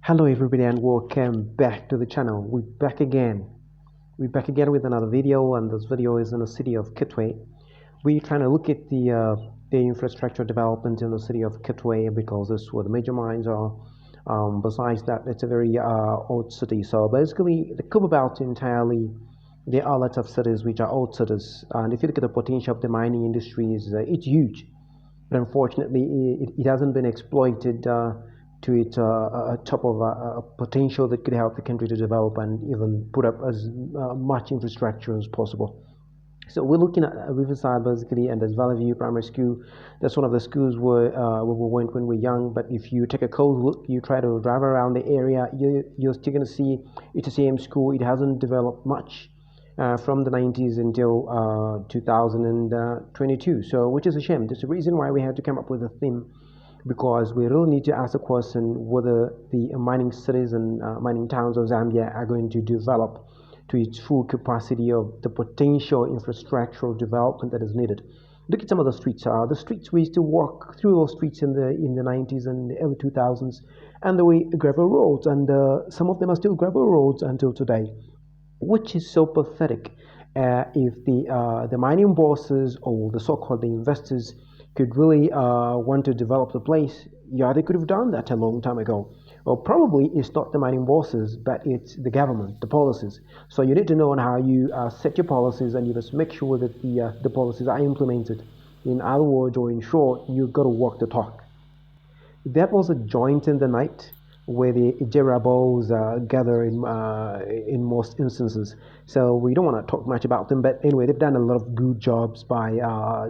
Hello everybody and welcome back to the channel. We're back again with another video, and this video is in the city of Kitwe. We're trying to look at the infrastructure development in the city of Kitwe because this is where the major mines are. Besides that, it's a very old city. So basically the Kuba Belt entirely, there are lots of cities which are old cities, and if you look at the potential of the mining industry, it's huge. But unfortunately, it hasn't been exploited to its top of potential that could help the country to develop and even put up as much infrastructure as possible. So we're looking at Riverside basically, and there's Valley View Primary School. That's one of the schools where we went when we were young. But if you take a close look, you try to drive around the area, you're still going to see it's the same school. It hasn't developed much from the 90s until 2022. So, which is a shame. There's a reason why we had to come up with a theme, because we really need to ask the question whether the mining cities and mining towns of Zambia are going to develop to its full capacity of the potential infrastructural development that is needed. Look at some of the streets. The streets we used to walk through those streets in the 90s and the early 2000s, and the way gravel roads, and some of them are still gravel roads until today, which is so pathetic. If the mining bosses or the so-called investors could really want to develop the place, yeah, they could have done that a long time ago. Well, probably it's not the mining bosses, but it's the government, the policies. So you need to know on how you set your policies, and you must make sure that the policies are implemented. In other words, or in short, you've got to walk the talk. That was a joint in the night where the Jerabos gather in most instances. So we don't want to talk much about them, but anyway, they've done a lot of good jobs by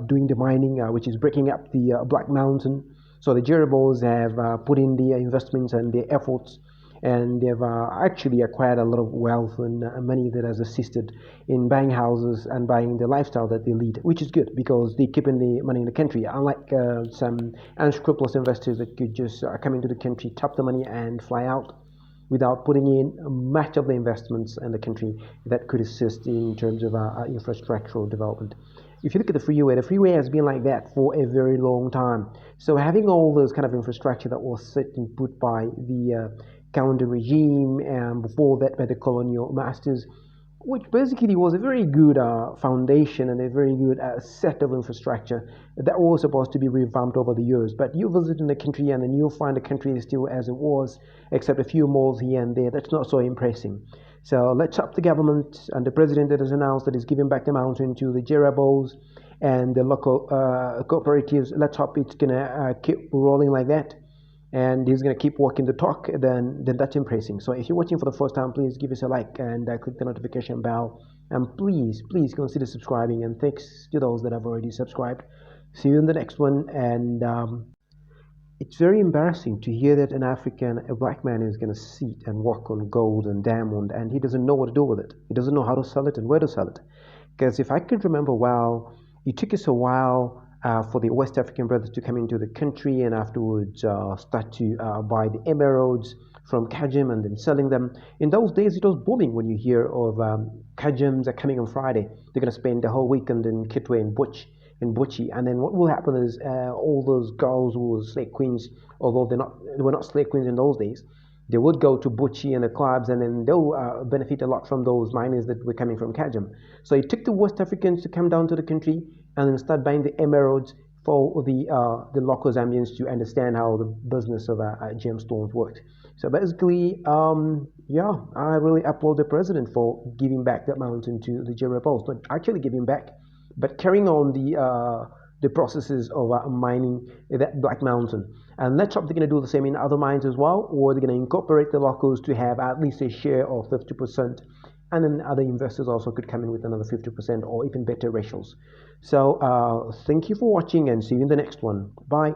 doing the mining, which is breaking up the Black Mountain. So the Jerabos have put in the investments and the efforts, and they've actually acquired a lot of wealth and money that has assisted in buying houses and buying the lifestyle that they lead, which is good because they're keeping the money in the country, unlike some unscrupulous investors that could just come into the country, tap the money and fly out without putting in much of the investments in the country that could assist in terms of infrastructural development. If you look at the freeway has been like that for a very long time. So having all those kind of infrastructure that was set and put by the counter regime, and before that by the colonial masters, which basically was a very good foundation and a very good set of infrastructure that was supposed to be revamped over the years. But you visit in the country and then you'll find the country is still as it was, except a few malls here and there. That's not so impressive. So let's up the government and the president that has announced that he's giving back the mountain to the Jerabos and the local cooperatives. Let's hope it's going to keep rolling like that, and he's going to keep walking the talk. Then that's impressive. So if you're watching for the first time, please give us a like and click the notification bell, and please consider subscribing, and thanks to those that have already subscribed. See you in the next one. And it's very embarrassing to hear that a black man is going to sit and work on gold and diamond, and he doesn't know what to do with it. He doesn't know how to sell it and where to sell it. Because if I could remember well, it took us a while for the West African brothers to come into the country, and afterwards start to buy the emeralds from Kajim and then selling them. In those days, it was booming when you hear of Kajims are coming on Friday. They're going to spend the whole weekend in Kitwe and Buchi, and then what will happen is all those girls who were slave queens, although they were not slave queens in those days, they would go to Buchi and the clubs, and then they'll benefit a lot from those miners that were coming from Kajim. So it took the West Africans to come down to the country and then start buying the emeralds for the local Zambians to understand how the business of gemstones worked. So basically, yeah, I really applaud the president for giving back that mountain to the Jerabos. Not actually giving back, but carrying on the processes of mining that Black Mountain. And let's hope they're going to do the same in other mines as well, or they're going to incorporate the locals to have at least a share of 50%, and then other investors also could come in with another 50% or even better ratios. So thank you for watching, and see you in the next one. Bye.